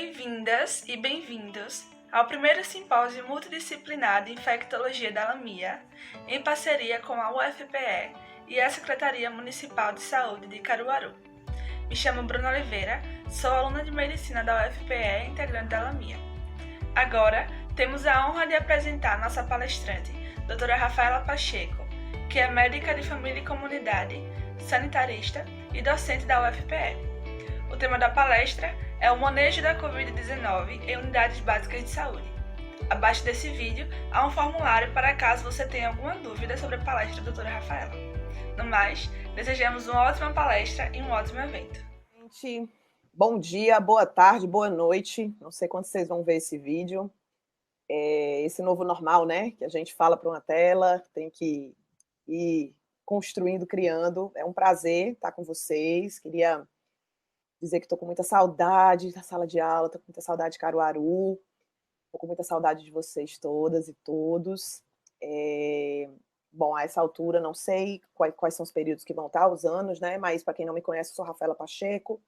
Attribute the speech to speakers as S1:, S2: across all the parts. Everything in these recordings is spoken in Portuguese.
S1: Bem-vindas e bem-vindos ao primeiro simpósio multidisciplinar de infectologia da Lamia, em parceria com a UFPE e a Secretaria Municipal de Saúde de Caruaru. Me chamo Bruna Oliveira, sou aluna de Medicina da UFPE e integrante da Lamia. Agora, temos a honra de apresentar nossa palestrante, doutora Rafaela Pacheco, que é médica de família e comunidade, sanitarista e docente da UFPE. O tema da palestra é o manejo da Covid-19 em unidades básicas de saúde. Abaixo desse vídeo há um formulário para caso você tenha alguma dúvida sobre a palestra da doutora Rafaela. No mais, desejamos uma ótima palestra e um ótimo evento.
S2: Gente, bom dia, boa tarde, boa noite. Não sei quando vocês vão ver esse vídeo. Esse novo normal, né? Que a gente fala para uma tela, tem que ir construindo, criando. É um prazer estar com vocês. Queria dizer que estou com muita saudade da sala de aula, estou com muita saudade de Caruaru, estou com muita saudade de vocês todas e todos. Bom, a essa altura, não sei quais são os períodos que vão estar, os anos, né? Mas, para quem não me conhece, eu sou Rafaela Pacheco,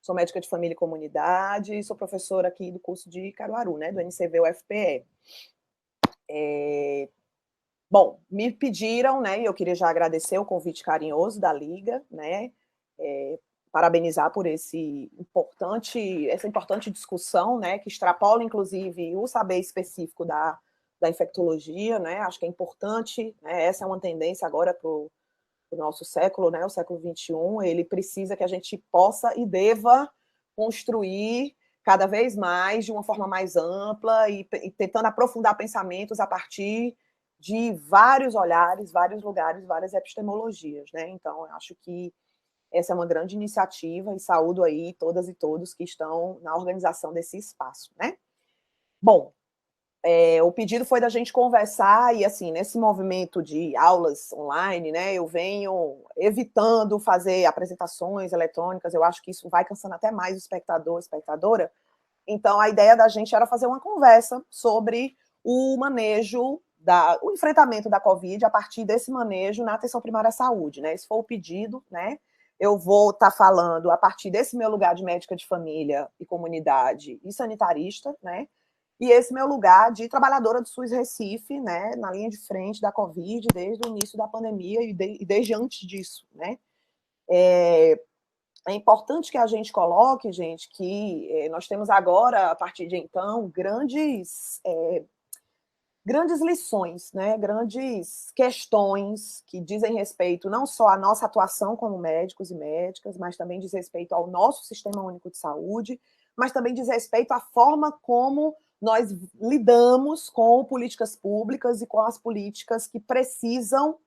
S2: sou médica de família e comunidade e sou professora aqui do curso de Caruaru, né? Do NCV UFPE. Bom, me pediram, né? E eu queria já agradecer o convite carinhoso da Liga, né? Parabenizar por essa importante discussão, né, que extrapola, inclusive, o saber específico da infectologia, né, acho que é importante, né, essa é uma tendência agora para o nosso século, né, o século XXI, ele precisa que a gente possa e deva construir cada vez mais, de uma forma mais ampla, e tentando aprofundar pensamentos a partir de vários olhares, vários lugares, várias epistemologias, né, então, eu acho que essa é uma grande iniciativa e saúdo aí todas e todos que estão na organização desse espaço, né? Bom, o pedido foi da gente conversar e, assim, nesse movimento de aulas online, né, eu venho evitando fazer apresentações eletrônicas, eu acho que isso vai cansando até mais o espectador, espectadora, então a ideia da gente era fazer uma conversa sobre o manejo, o enfrentamento da Covid a partir desse manejo na atenção primária à saúde, né, esse foi o pedido, né, eu vou estar falando a partir desse meu lugar de médica de família e comunidade e sanitarista, né? E esse meu lugar de trabalhadora do SUS Recife, né? Na linha de frente da Covid, desde o início da pandemia e desde antes disso, né? É importante que a gente coloque, gente, que nós temos agora, a partir de então, grandes lições, né, grandes questões que dizem respeito não só à nossa atuação como médicos e médicas, mas também diz respeito ao nosso Sistema Único de Saúde, mas também diz respeito à forma como nós lidamos com políticas públicas e com as políticas que precisam,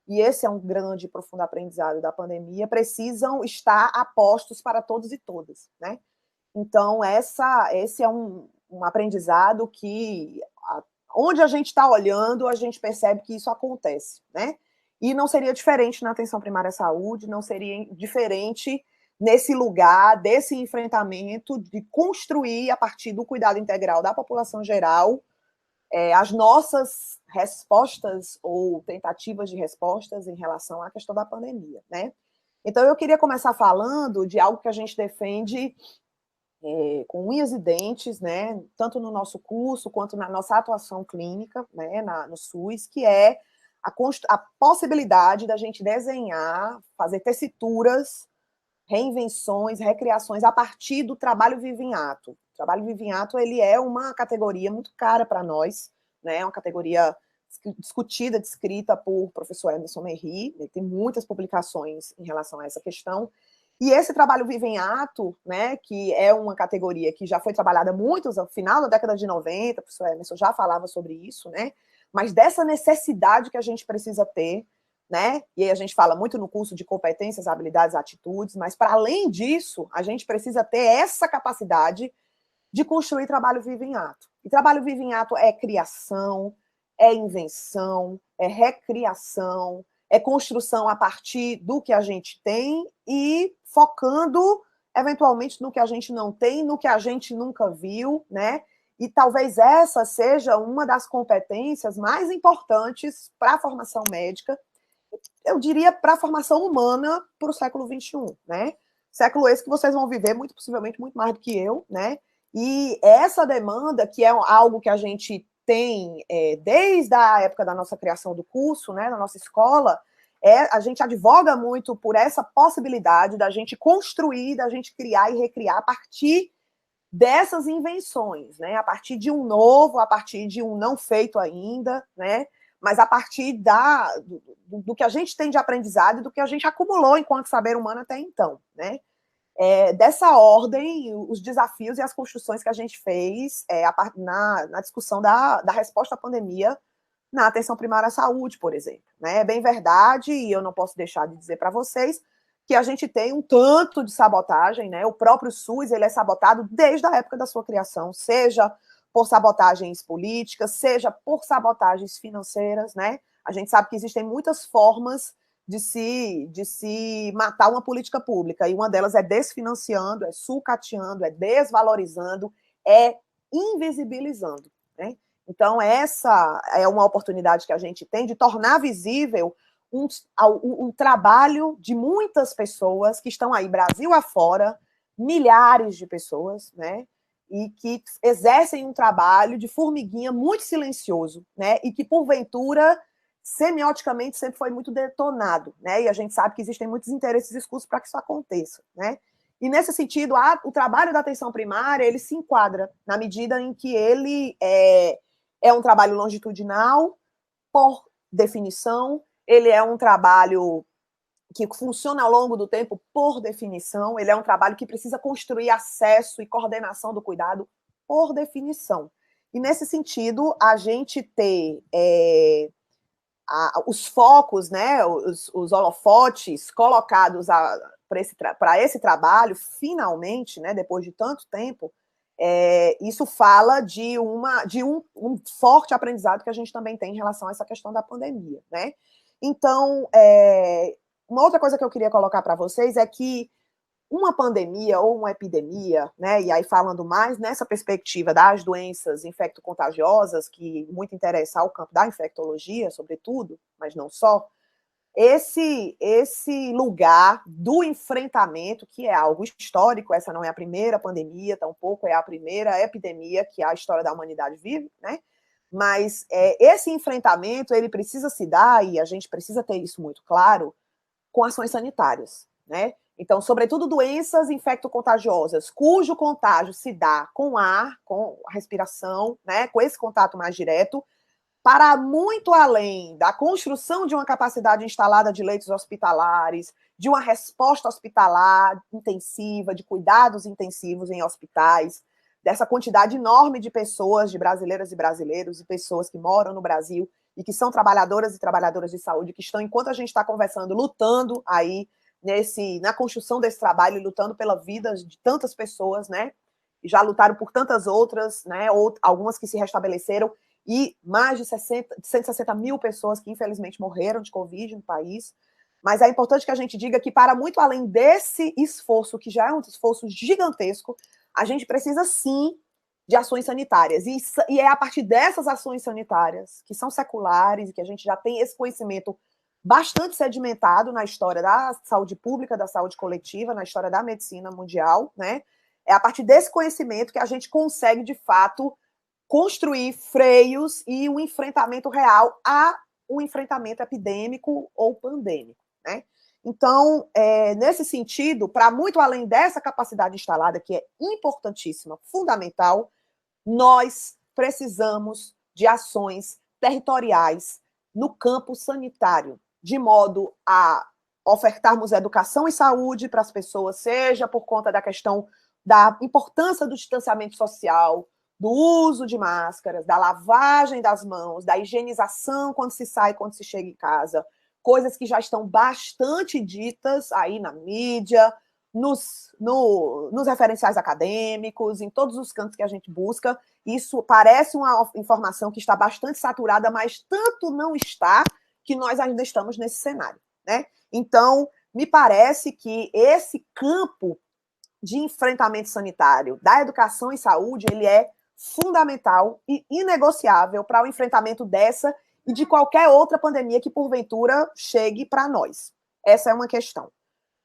S2: e esse é um grande e profundo aprendizado da pandemia, precisam estar apostos para todos e todas, né? Então, esse é um aprendizado que onde a gente está olhando, a gente percebe que isso acontece, né? E não seria diferente na atenção primária à saúde, não seria diferente nesse lugar, desse enfrentamento, de construir, a partir do cuidado integral da população geral, as nossas respostas ou tentativas de respostas em relação à questão da pandemia, né? Então, eu queria começar falando de algo que a gente defende com unhas e dentes, né, tanto no nosso curso quanto na nossa atuação clínica, né, no SUS, que é a possibilidade da gente desenhar, fazer tessituras, reinvenções, recriações a partir do trabalho vivo em ato. O trabalho vivo em ato, ele é uma categoria muito cara para nós, né, uma categoria discutida, descrita por professor Emerson Merri, ele tem muitas publicações em relação a essa questão. E esse trabalho vivo em ato, né, que é uma categoria que já foi trabalhada muito no final da década de 90, o professor Emerson já falava sobre isso, né, mas dessa necessidade que a gente precisa ter, né, e aí a gente fala muito no curso de competências, habilidades, atitudes, mas para além disso, a gente precisa ter essa capacidade de construir trabalho vivo em ato. E trabalho vivo em ato é criação, é invenção, é recriação, é construção a partir do que a gente tem e focando, eventualmente, no que a gente não tem, no que a gente nunca viu, né? E talvez essa seja uma das competências mais importantes para a formação médica, eu diria para a formação humana para o século XXI, né? Século esse que vocês vão viver, muito possivelmente, muito mais do que eu, né? E essa demanda, que é algo que a gente tem desde a época da nossa criação do curso, né, na nossa escola, a gente advoga muito por essa possibilidade da gente construir, da gente criar e recriar a partir dessas invenções, né, a partir de um novo, a partir de um não feito ainda, né, mas a partir do que a gente tem de aprendizado e do que a gente acumulou enquanto saber humano até então, né. Dessa ordem, os desafios e as construções que a gente fez na discussão da resposta à pandemia na atenção primária à saúde, por exemplo. Né? É bem verdade, e eu não posso deixar de dizer para vocês, que a gente tem um tanto de sabotagem, né? O próprio SUS ele é sabotado desde a época da sua criação, seja por sabotagens políticas, seja por sabotagens financeiras, né? A gente sabe que existem muitas formas de se matar uma política pública, e uma delas é desfinanciando, é sucateando, é desvalorizando, é invisibilizando, né? Então, essa é uma oportunidade que a gente tem de tornar visível um trabalho de muitas pessoas que estão aí, Brasil afora, milhares de pessoas, né? E que exercem um trabalho de formiguinha muito silencioso, né? E que, porventura, semioticamente sempre foi muito detonado, né? E a gente sabe que existem muitos interesses escusos para que isso aconteça, né? E nesse sentido, o trabalho da atenção primária ele se enquadra na medida em que ele é um trabalho longitudinal, por definição, ele é um trabalho que funciona ao longo do tempo, por definição, ele é um trabalho que precisa construir acesso e coordenação do cuidado, por definição. E nesse sentido, a gente ter os focos, né, os holofotes colocados para esse trabalho, finalmente, né, depois de tanto tempo, isso fala de um forte aprendizado que a gente também tem em relação a essa questão da pandemia, né? Então, uma outra coisa que eu queria colocar para vocês é que uma pandemia ou uma epidemia, né, e aí falando mais nessa perspectiva das doenças infecto-contagiosas, que muito interessa ao campo da infectologia, sobretudo, mas não só, esse lugar do enfrentamento, que é algo histórico, essa não é a primeira pandemia, tampouco é a primeira epidemia que a história da humanidade vive, né? Mas esse enfrentamento, ele precisa se dar, e a gente precisa ter isso muito claro, com ações sanitárias, né? Então, sobretudo doenças infecto-contagiosas, cujo contágio se dá com ar, com a respiração, né, com esse contato mais direto, para muito além da construção de uma capacidade instalada de leitos hospitalares, de uma resposta hospitalar intensiva, de cuidados intensivos em hospitais, dessa quantidade enorme de pessoas, de brasileiras e brasileiros, e pessoas que moram no Brasil e que são trabalhadoras e trabalhadoras de saúde, que estão, enquanto a gente está conversando, lutando aí na construção desse trabalho e lutando pela vida de tantas pessoas, né? E já lutaram por tantas outras, né? Ou algumas que se restabeleceram, e mais de 160 mil pessoas que, infelizmente, morreram de Covid no país. Mas é importante que a gente diga que, para muito além desse esforço, que já é um esforço gigantesco, a gente precisa, sim, de ações sanitárias. E é a partir dessas ações sanitárias, que são seculares, e que a gente já tem esse conhecimento bastante sedimentado na história da saúde pública, da saúde coletiva, na história da medicina mundial, né? É a partir desse conhecimento que a gente consegue, de fato, construir freios e um enfrentamento real a um enfrentamento epidêmico ou pandêmico, né? Então, nesse sentido, para muito além dessa capacidade instalada, que é importantíssima, fundamental, nós precisamos de ações territoriais no campo sanitário, de modo a ofertarmos educação e saúde para as pessoas, seja por conta da questão da importância do distanciamento social, do uso de máscaras, da lavagem das mãos, da higienização quando se sai, quando se chega em casa, coisas que já estão bastante ditas aí na mídia, nos referenciais acadêmicos, em todos os cantos que a gente busca. Isso parece uma informação que está bastante saturada, mas tanto não está que nós ainda estamos nesse cenário, né? Então, me parece que esse campo de enfrentamento sanitário da educação e saúde, ele é fundamental e inegociável para o enfrentamento dessa e de qualquer outra pandemia que, porventura, chegue para nós. Essa é uma questão.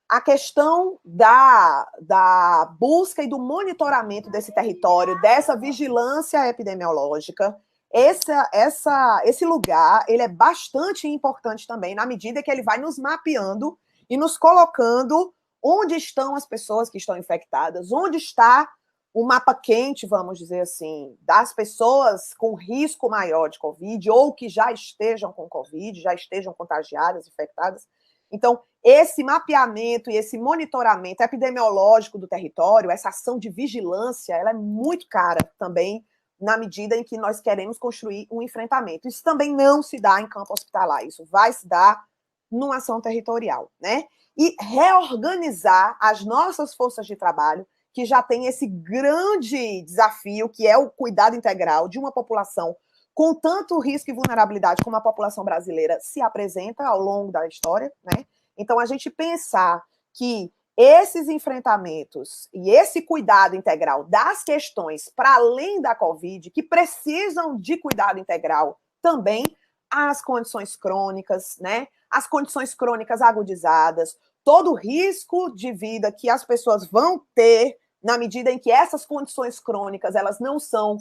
S2: a questão da busca e do monitoramento desse território, dessa vigilância epidemiológica, esse lugar ele é bastante importante também, na medida que ele vai nos mapeando e nos colocando onde estão as pessoas que estão infectadas, onde está o mapa quente, vamos dizer assim, das pessoas com risco maior de Covid ou que já estejam com Covid, já estejam contagiadas, infectadas. Então, esse mapeamento e esse monitoramento epidemiológico do território, essa ação de vigilância, ela é muito cara também, na medida em que nós queremos construir um enfrentamento. Isso também não se dá em campo hospitalar, isso vai se dar numa ação territorial, né? E reorganizar as nossas forças de trabalho, que já tem esse grande desafio, que é o cuidado integral de uma população com tanto risco e vulnerabilidade como a população brasileira se apresenta ao longo da história, né? Então, a gente pensar que esses enfrentamentos e esse cuidado integral das questões para além da Covid, que precisam de cuidado integral também, as condições crônicas, né? As condições crônicas agudizadas, todo o risco de vida que as pessoas vão ter na medida em que essas condições crônicas elas não são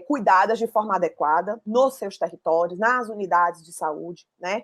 S2: cuidadas de forma adequada nos seus territórios, nas unidades de saúde, né?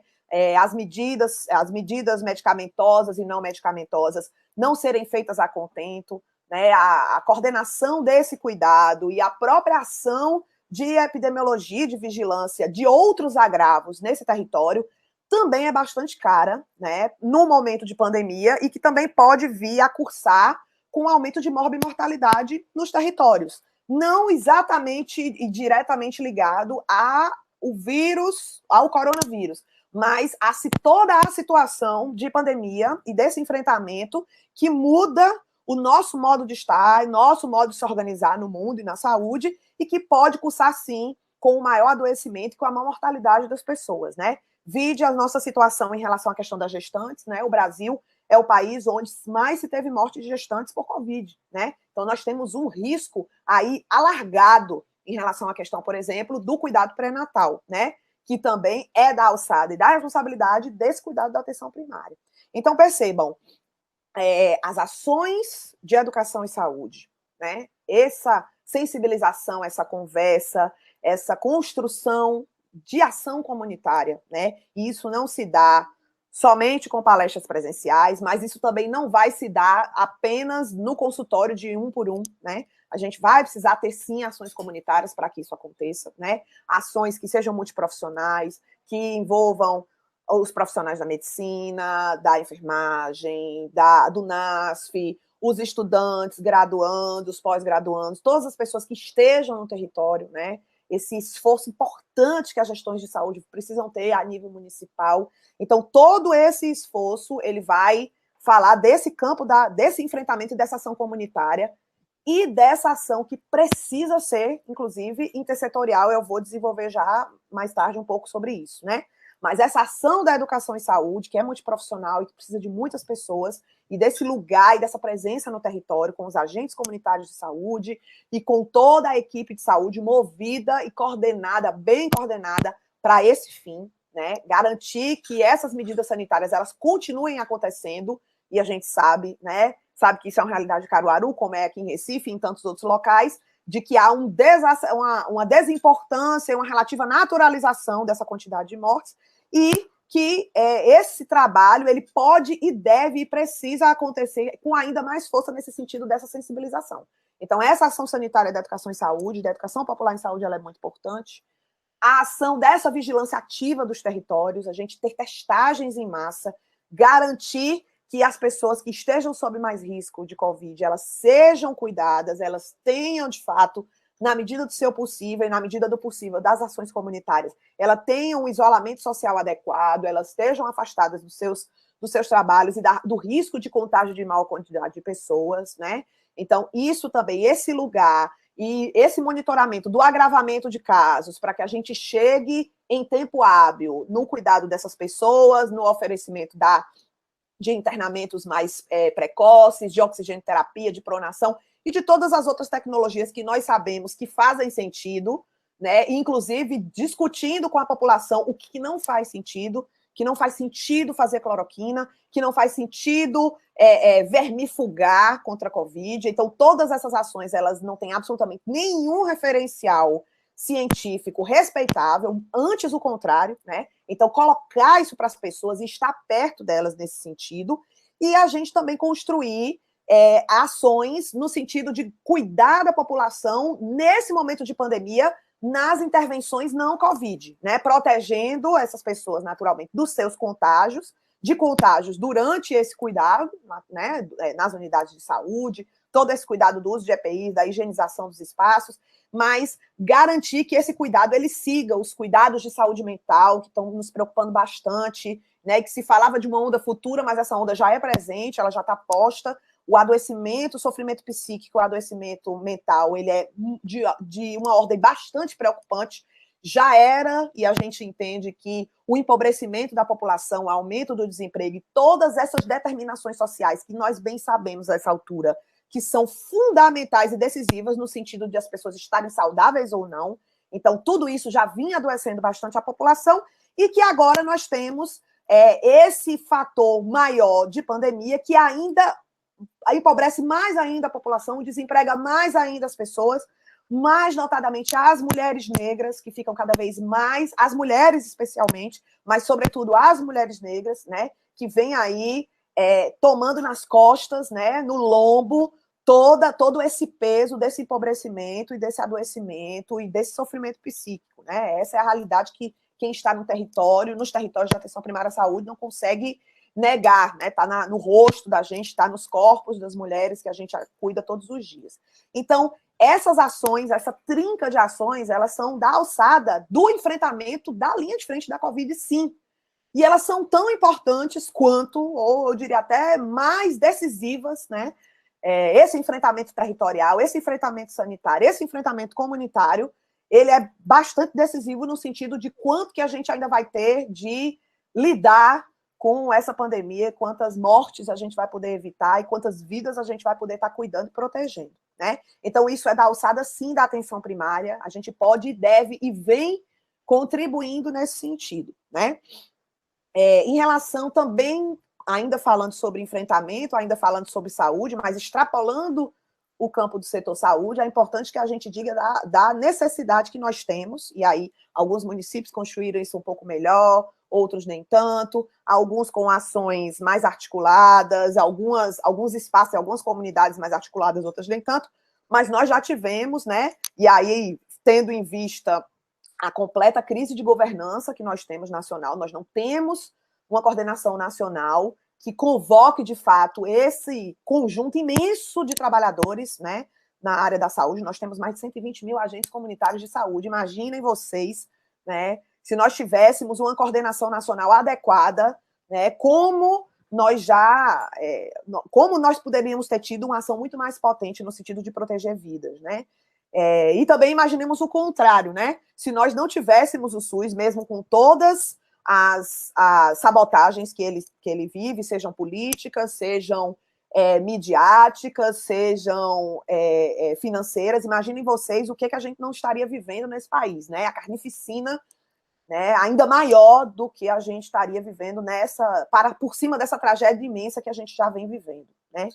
S2: As medidas medicamentosas e não medicamentosas não serem feitas a contento, né? A coordenação desse cuidado e a própria ação de epidemiologia e de vigilância de outros agravos nesse território também é bastante cara, né? No momento de pandemia e que também pode vir a cursar com o aumento de morbimortalidade nos territórios. Não exatamente e diretamente ligado ao vírus, ao coronavírus, mas toda a situação de pandemia e desse enfrentamento que muda o nosso modo de estar, nosso modo de se organizar no mundo e na saúde, e que pode cursar, sim, com o maior adoecimento e com a maior mortalidade das pessoas, né? Vide a nossa situação em relação à questão das gestantes, né? O Brasil é o país onde mais se teve morte de gestantes por Covid, né? Então, nós temos um risco aí alargado em relação à questão, por exemplo, do cuidado pré-natal, né? Que também é da alçada e da responsabilidade desse cuidado da atenção primária. Então, percebam, as ações de educação e saúde, né? Essa sensibilização, essa conversa, essa construção de ação comunitária, né? E isso não se dá somente com palestras presenciais, mas isso também não vai se dar apenas no consultório de um por um, né? A gente vai precisar ter, sim, ações comunitárias para que isso aconteça, né? Ações que sejam multiprofissionais, que envolvam os profissionais da medicina, da enfermagem, do NASF, os estudantes, graduandos, pós-graduandos, todas as pessoas que estejam no território, né? Esse esforço importante que as gestões de saúde precisam ter a nível municipal. Então, todo esse esforço, ele vai falar desse campo, desse enfrentamento e dessa ação comunitária e dessa ação que precisa ser, inclusive, intersetorial. Eu vou desenvolver já mais tarde um pouco sobre isso, né? Mas essa ação da educação e saúde, que é multiprofissional e que precisa de muitas pessoas, e desse lugar e dessa presença no território, com os agentes comunitários de saúde e com toda a equipe de saúde movida e coordenada, bem coordenada, para esse fim, né? Garantir que essas medidas sanitárias elas continuem acontecendo, e a gente sabe, né? Sabe que isso é uma realidade de Caruaru, como é aqui em Recife e em tantos outros locais, de que há uma desimportância, uma relativa naturalização dessa quantidade de mortes, e que esse trabalho ele pode e deve e precisa acontecer com ainda mais força nesse sentido dessa sensibilização. Então, essa ação sanitária da educação em saúde, da educação popular em saúde, ela é muito importante. A ação dessa vigilância ativa dos territórios, a gente ter testagens em massa, garantir que as pessoas que estejam sob mais risco de Covid, elas sejam cuidadas, elas tenham, de fato, na medida do seu possível e na medida do possível das ações comunitárias, elas tenham um isolamento social adequado, elas estejam afastadas dos seus trabalhos e do risco de contágio de maior quantidade de pessoas, né? Então, isso também, esse lugar e esse monitoramento do agravamento de casos, para que a gente chegue em tempo hábil no cuidado dessas pessoas, no oferecimento de internamentos mais precoces, de oxigenoterapia, de pronação e de todas as outras tecnologias que nós sabemos que fazem sentido, né? Inclusive discutindo com a população o que não faz sentido, que não faz sentido fazer cloroquina, que não faz sentido vermifugar contra a Covid. Então, todas essas ações, elas não têm absolutamente nenhum referencial científico respeitável, antes o contrário, né? Então, colocar isso para as pessoas e estar perto delas nesse sentido, e a gente também construir ações no sentido de cuidar da população nesse momento de pandemia, nas intervenções não Covid, né? Protegendo essas pessoas, naturalmente, dos seus contágios, de contágios durante esse cuidado, né? Nas unidades de saúde, todo esse cuidado do uso de EPIs, da higienização dos espaços, mas garantir que esse cuidado ele siga os cuidados de saúde mental, que estão nos preocupando bastante, né? Que se falava de uma onda futura, mas essa onda já é presente, ela já está posta. O adoecimento, o sofrimento psíquico, o adoecimento mental, ele é de uma ordem bastante preocupante. Já era, e a gente entende que o empobrecimento da população, o aumento do desemprego e todas essas determinações sociais que nós bem sabemos a essa altura, que são fundamentais e decisivas no sentido de as pessoas estarem saudáveis ou não. Então, tudo isso já vinha adoecendo bastante a população e que agora nós temos esse fator maior de pandemia que ainda empobrece mais ainda a população, desemprega mais ainda as pessoas, mais notadamente as mulheres negras, que ficam cada vez mais, as mulheres especialmente, mas sobretudo as mulheres negras, né, que vêm aí tomando nas costas, né, no lombo, todo esse peso desse empobrecimento e desse adoecimento e desse sofrimento psíquico, né? Essa é a realidade que quem está no território, nos territórios de atenção primária à saúde, não consegue negar, né? Está no rosto da gente, está nos corpos das mulheres que a gente cuida todos os dias. Então, essas ações, essa trinca de ações, elas são da alçada do enfrentamento da linha de frente da Covid, sim. E elas são tão importantes quanto, ou eu diria até mais decisivas, né? Esse enfrentamento territorial, esse enfrentamento sanitário, esse enfrentamento comunitário, ele é bastante decisivo no sentido de quanto que a gente ainda vai ter de lidar com essa pandemia, quantas mortes a gente vai poder evitar e quantas vidas a gente vai poder estar cuidando e protegendo, né? Então, isso é da alçada, sim, da atenção primária. A gente pode, deve e vem contribuindo nesse sentido, né? Em relação também, ainda falando sobre enfrentamento, ainda falando sobre saúde, mas extrapolando o campo do setor saúde, é importante que a gente diga da necessidade que nós temos, e aí alguns municípios construíram isso um pouco melhor, outros nem tanto, alguns com ações mais articuladas, alguns espaços, algumas comunidades mais articuladas, outras nem tanto, mas nós já tivemos, né, e aí, tendo em vista a completa crise de governança que nós temos nacional, nós não temos uma coordenação nacional que convoque, de fato, esse conjunto imenso de trabalhadores, né, na área da saúde. Nós temos mais de 120 mil agentes comunitários de saúde. Imaginem vocês, né, se nós tivéssemos uma coordenação nacional adequada, né, como nós poderíamos ter tido uma ação muito mais potente no sentido de proteger vidas, né? E também imaginemos o contrário, né? Se nós não tivéssemos o SUS, mesmo com todas as sabotagens que ele vive, sejam políticas, sejam midiáticas, sejam financeiras, imaginem vocês o que a gente não estaria vivendo nesse país, né? A carnificina, né, ainda maior do que a gente estaria vivendo por cima dessa tragédia imensa que a gente já vem vivendo, né?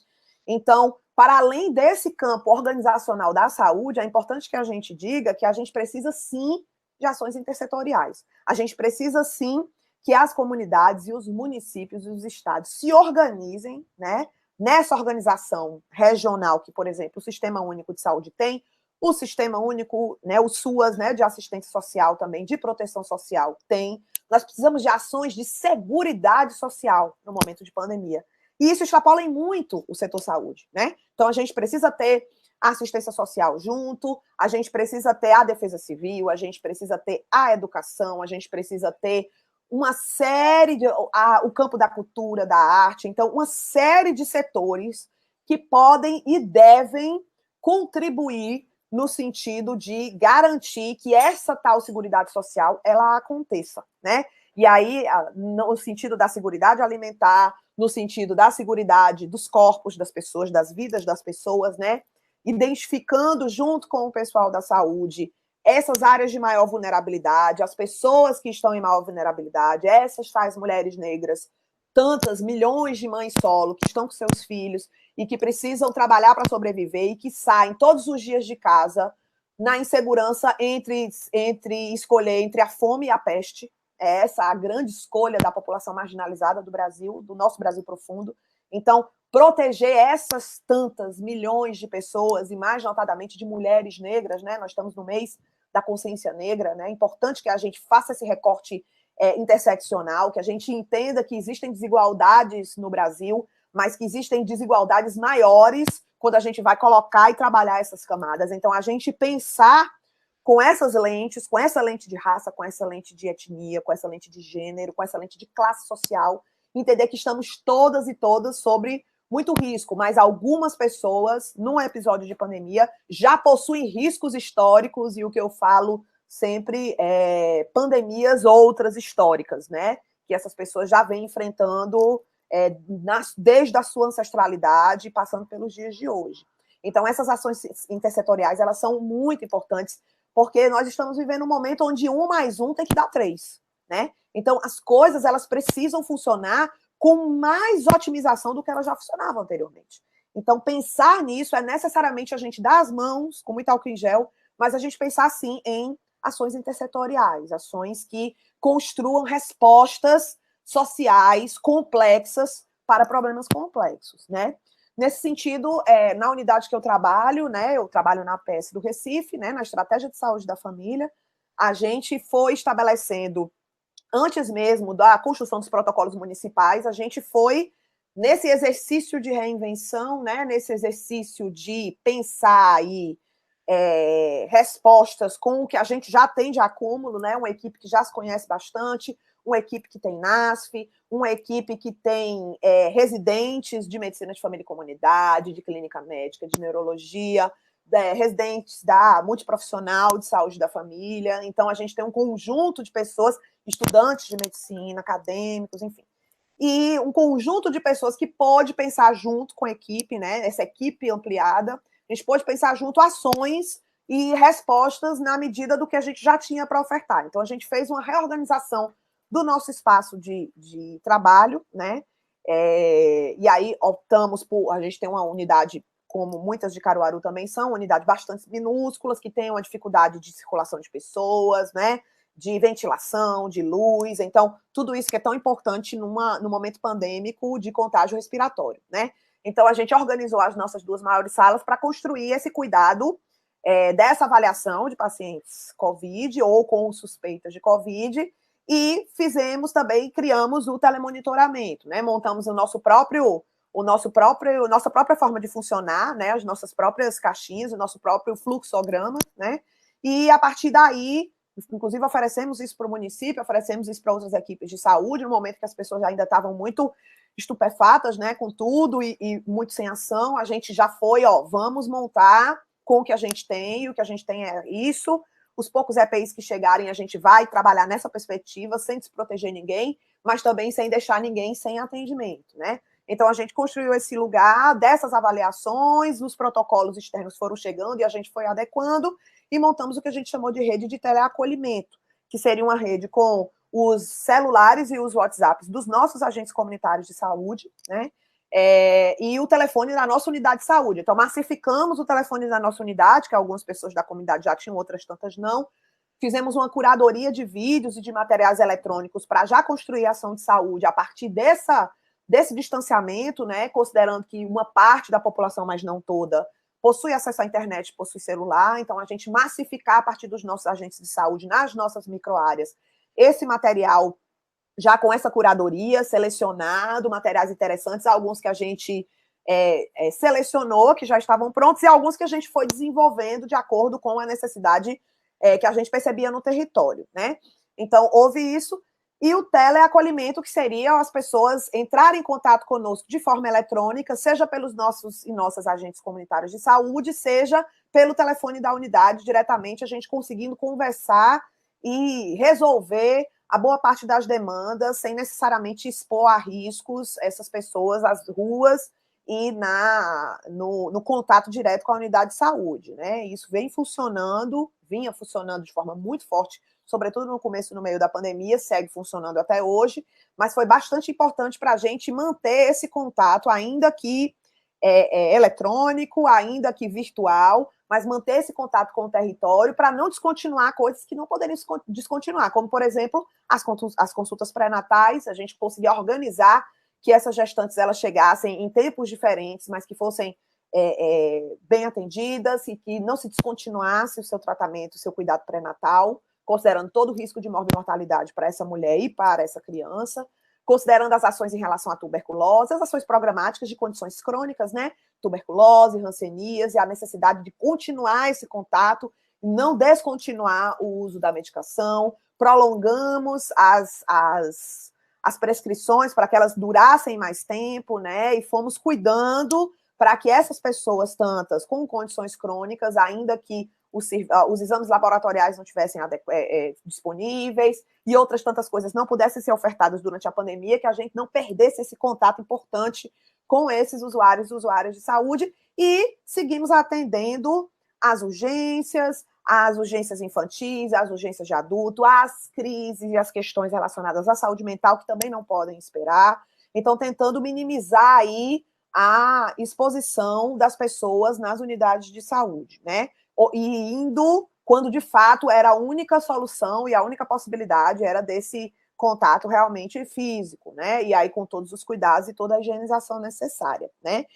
S2: Então, para além desse campo organizacional da saúde, é importante que a gente diga que a gente precisa, sim, de ações intersetoriais. A gente precisa, sim, que as comunidades e os municípios e os estados se organizem, né, nessa organização regional que, por exemplo, o Sistema Único de Saúde tem, o Sistema Único, né, o SUAS, né, de assistência social também, de proteção social, tem. Nós precisamos de ações de seguridade social no momento de pandemia. E isso extrapola em muito o setor saúde, né? Então, a gente precisa ter a assistência social junto, a gente precisa ter a defesa civil, a gente precisa ter a educação, a gente precisa ter uma série o campo da cultura, da arte, então, uma série de setores que podem e devem contribuir no sentido de garantir que essa tal seguridade social, ela aconteça, né? E aí, no sentido da seguridade alimentar, no sentido da seguridade dos corpos das pessoas, das vidas das pessoas, né? Identificando junto com o pessoal da saúde essas áreas de maior vulnerabilidade, as pessoas que estão em maior vulnerabilidade, essas tais mulheres negras, tantas milhões de mães solo que estão com seus filhos e que precisam trabalhar para sobreviver e que saem todos os dias de casa na insegurança entre escolher entre a fome e a peste. É essa a grande escolha da população marginalizada do Brasil, do nosso Brasil profundo. Então, proteger essas tantas milhões de pessoas, e mais notadamente de mulheres negras, né? Nós estamos no mês da consciência negra, né? É importante que a gente faça esse recorte interseccional, que a gente entenda que existem desigualdades no Brasil, mas que existem desigualdades maiores quando a gente vai colocar e trabalhar essas camadas. Então, a gente pensar com essas lentes, com essa lente de raça, com essa lente de etnia, com essa lente de gênero, com essa lente de classe social, entender que estamos todas e todas sobre muito risco, mas algumas pessoas, num episódio de pandemia, já possuem riscos históricos, e o que eu falo sempre é pandemias outras históricas, né? Que essas pessoas já vêm enfrentando desde a sua ancestralidade, passando pelos dias de hoje. Então, essas ações intersetoriais, elas são muito importantes, porque nós estamos vivendo um momento onde 1 mais 1 tem que dar 3, né? Então, as coisas, elas precisam funcionar com mais otimização do que elas já funcionavam anteriormente. Então, pensar nisso é necessariamente a gente dar as mãos, com muito álcool em gel, mas a gente pensar, sim, em ações intersetoriais, ações que construam respostas sociais complexas para problemas complexos, né? Nesse sentido, na unidade que eu trabalho, né, eu trabalho na APS do Recife, né, na Estratégia de Saúde da Família, a gente foi estabelecendo, antes mesmo da construção dos protocolos municipais, a gente foi nesse exercício de reinvenção, né, nesse exercício de pensar aí respostas com o que a gente já tem de acúmulo, né, uma equipe que já se conhece bastante, uma equipe que tem NASF, uma equipe que tem residentes de medicina de família e comunidade, de clínica médica, de neurologia, residentes da multiprofissional de saúde da família. Então, a gente tem um conjunto de pessoas, estudantes de medicina, acadêmicos, enfim. E um conjunto de pessoas que pode pensar junto com a equipe, né, essa equipe ampliada, a gente pode pensar junto ações e respostas na medida do que a gente já tinha para ofertar. Então, a gente fez uma reorganização do nosso espaço de trabalho, né? E aí optamos por... A gente tem uma unidade, como muitas de Caruaru também são, unidades bastante minúsculas, que têm uma dificuldade de circulação de pessoas, né? De ventilação, de luz. Então, tudo isso que é tão importante no momento pandêmico de contágio respiratório, né? Então, a gente organizou as nossas 2 maiores salas para construir esse cuidado dessa avaliação de pacientes COVID ou com suspeitas de COVID, e fizemos também, criamos o telemonitoramento, né? Montamos nossa própria forma de funcionar, né? As nossas próprias caixinhas, o nosso próprio fluxograma, né? E a partir daí, inclusive oferecemos isso para o município, oferecemos isso para outras equipes de saúde, no momento que as pessoas ainda estavam muito estupefatas, né, com tudo e muito sem ação. A gente já foi, vamos montar com o que a gente tem, e o que a gente tem é isso. Os poucos EPIs que chegarem, a gente vai trabalhar nessa perspectiva, sem desproteger ninguém, mas também sem deixar ninguém sem atendimento, né? Então, a gente construiu esse lugar dessas avaliações, os protocolos externos foram chegando e a gente foi adequando, e montamos o que a gente chamou de rede de teleacolhimento, que seria uma rede com os celulares e os WhatsApps dos nossos agentes comunitários de saúde, né? E o telefone da nossa unidade de saúde. Então, massificamos o telefone da nossa unidade, que algumas pessoas da comunidade já tinham, outras tantas não. Fizemos uma curadoria de vídeos e de materiais eletrônicos para já construir ação de saúde a partir desse distanciamento, né? Considerando que uma parte da população, mas não toda, possui acesso à internet, possui celular. Então, a gente massificar a partir dos nossos agentes de saúde nas nossas microáreas esse material já com essa curadoria, selecionado, materiais interessantes, alguns que a gente selecionou, que já estavam prontos, e alguns que a gente foi desenvolvendo de acordo com a necessidade que a gente percebia no território, né? Então, houve isso, e o teleacolhimento, que seria as pessoas entrarem em contato conosco de forma eletrônica, seja pelos nossos e nossas agentes comunitários de saúde, seja pelo telefone da unidade, diretamente, a gente conseguindo conversar e resolver a boa parte das demandas, sem necessariamente expor a riscos essas pessoas às ruas e no contato direto com a unidade de saúde, né? Isso vem funcionando, vinha funcionando de forma muito forte, sobretudo no começo, no meio da pandemia, segue funcionando até hoje, mas foi bastante importante para a gente manter esse contato, ainda que eletrônico, ainda que virtual, mas manter esse contato com o território para não descontinuar coisas que não poderiam descontinuar, como, por exemplo, as consultas pré-natais, a gente conseguia organizar que essas gestantes elas chegassem em tempos diferentes, mas que fossem bem atendidas e que não se descontinuasse o seu tratamento, o seu cuidado pré-natal, considerando todo o risco de morbimortalidade para essa mulher e para essa criança, considerando as ações em relação à tuberculose, as ações programáticas de condições crônicas, né? Tuberculose, hanseníase, a necessidade de continuar esse contato, não descontinuar o uso da medicação, prolongamos as prescrições para que elas durassem mais tempo, né? E fomos cuidando para que essas pessoas, tantas com condições crônicas, ainda que os exames laboratoriais não tivessem disponíveis e outras tantas coisas não pudessem ser ofertadas durante a pandemia, que a gente não perdesse esse contato importante com esses usuários e usuárias de saúde, e seguimos atendendo as urgências infantis, as urgências de adulto, as crises e as questões relacionadas à saúde mental, que também não podem esperar. Então, tentando minimizar aí a exposição das pessoas nas unidades de saúde, né? E indo quando, de fato, era a única solução e a única possibilidade era desse contato realmente físico, né? E aí com todos os cuidados e toda a higienização necessária, né?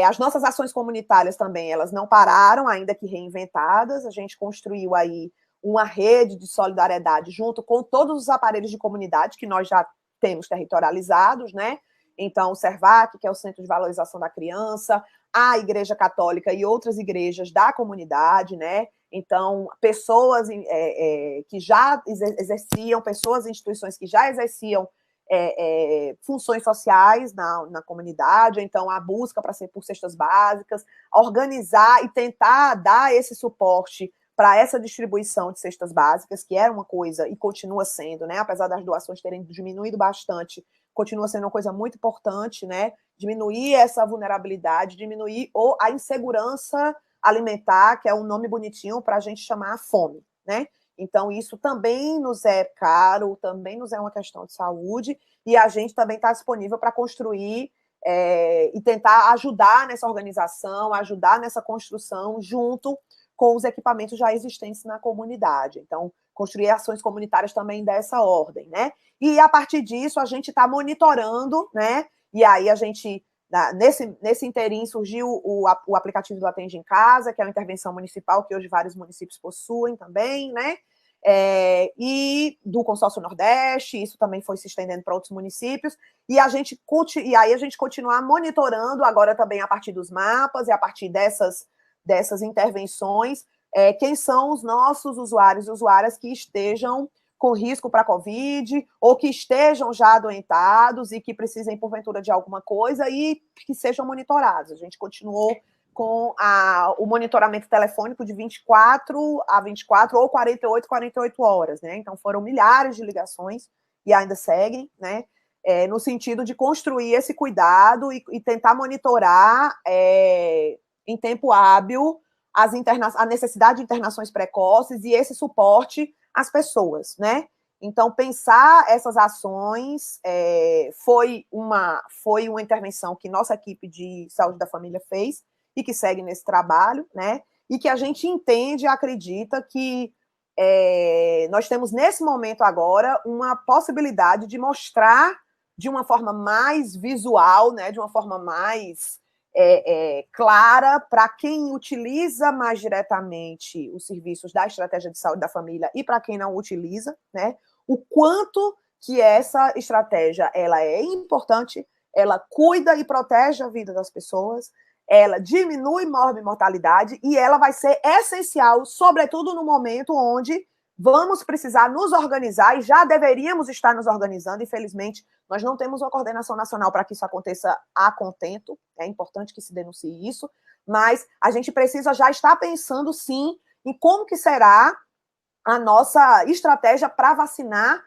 S2: As nossas ações comunitárias também, elas não pararam, ainda que reinventadas. A gente construiu aí uma rede de solidariedade junto com todos os aparelhos de comunidade que nós já temos territorializados, né? Então, o CERVAC, que é o Centro de Valorização da Criança, a Igreja Católica e outras igrejas da comunidade, né? Então, pessoas que já exerciam, pessoas e instituições que já exerciam funções sociais na comunidade, então a busca por cestas básicas, organizar e tentar dar esse suporte para essa distribuição de cestas básicas, que era uma coisa e continua sendo, né? Apesar das doações terem diminuído bastante, continua sendo uma coisa muito importante, né? Diminuir essa vulnerabilidade, diminuir a insegurança alimentar, que é um nome bonitinho para a gente chamar a fome, né? Então, isso também nos é caro, também nos é uma questão de saúde, e a gente também está disponível para construir e tentar ajudar nessa organização, ajudar nessa construção, junto com os equipamentos já existentes na comunidade. Então, construir ações comunitárias também dessa ordem, né? E, a partir disso, a gente está monitorando, né? E aí a gente, nesse interim, surgiu o aplicativo do Atende em Casa, que é uma intervenção municipal que hoje vários municípios possuem também, né? E do Consórcio Nordeste, isso também foi se estendendo para outros municípios, e aí a gente continuar monitorando, agora também a partir dos mapas e a partir dessas intervenções, quem são os nossos usuários e usuárias que estejam com risco para a Covid, ou que estejam já adoentados e que precisem, porventura, de alguma coisa e que sejam monitorados. A gente continuou com o monitoramento telefônico de 24 a 24 ou 48 horas, né? Então, foram milhares de ligações e ainda seguem, né? No sentido de construir esse cuidado e tentar monitorar em tempo hábil a necessidade de internações precoces e esse suporte às pessoas, né? Então, pensar essas ações foi uma intervenção que nossa equipe de saúde da família fez e que segue nesse trabalho, né? E que a gente entende e acredita que nós temos, nesse momento agora, uma possibilidade de mostrar de uma forma mais visual, né? De uma forma mais clara para quem utiliza mais diretamente os serviços da estratégia de saúde da família e para quem não utiliza, né? O quanto que essa estratégia ela é importante, ela cuida e protege a vida das pessoas, ela diminui morbimortalidade e ela vai ser essencial, sobretudo no momento onde vamos precisar nos organizar e já deveríamos estar nos organizando. Infelizmente, nós não temos uma coordenação nacional para que isso aconteça a contento, é importante que se denuncie isso, mas a gente precisa já estar pensando, sim, em como que será a nossa estratégia para vacinar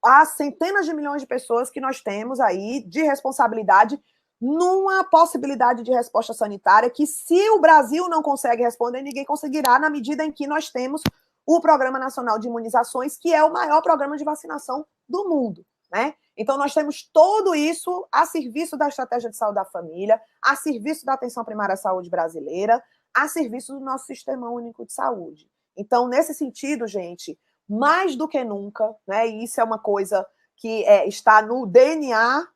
S2: as centenas de milhões de pessoas que nós temos aí de responsabilidade numa possibilidade de resposta sanitária que, se o Brasil não consegue responder, ninguém conseguirá, na medida em que nós temos o Programa Nacional de Imunizações, que é o maior programa de vacinação do mundo, né? Então, nós temos tudo isso a serviço da estratégia de saúde da família, a serviço da atenção primária à saúde brasileira, a serviço do nosso Sistema Único de Saúde. Então, nesse sentido, gente, mais do que nunca, né? E isso é uma coisa que está no DNA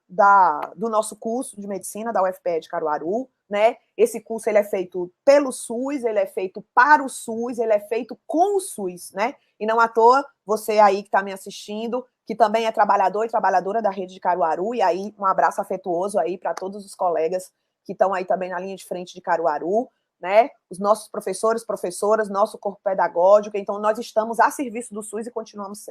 S2: do nosso curso de medicina da UFPE de Caruaru, né? Esse curso ele é feito pelo SUS, ele é feito para o SUS, ele é feito com o SUS, né? E não à toa, você aí que está me assistindo, que também é trabalhador e trabalhadora da rede de Caruaru, e aí um abraço afetuoso aí para todos os colegas que estão aí também na linha de frente de Caruaru, né? Os nossos professores, professoras, nosso corpo pedagógico. Então, nós estamos a serviço do SUS e continuamos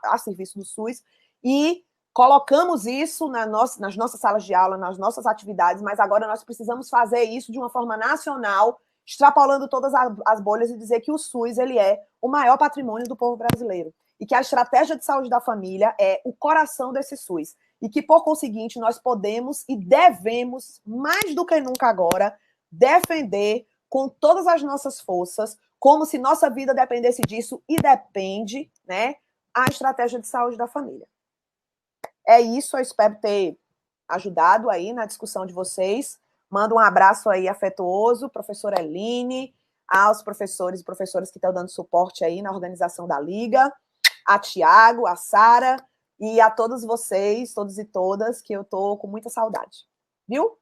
S2: a serviço do SUS, e colocamos isso nas nossas salas de aula, nas nossas atividades, mas agora nós precisamos fazer isso de uma forma nacional, extrapolando todas as bolhas e dizer que o SUS ele é o maior patrimônio do povo brasileiro e que a estratégia de saúde da família é o coração desse SUS e que, por conseguinte, nós podemos e devemos, mais do que nunca agora, defender com todas as nossas forças, como se nossa vida dependesse disso, e depende, né, a estratégia de saúde da família. É isso, eu espero ter ajudado aí na discussão de vocês. Mando um abraço aí afetuoso, professora Eline, aos professores e professoras que estão dando suporte aí na organização da Liga, a Tiago, a Sara, e a todos vocês, todos e todas, que eu estou com muita saudade. Viu?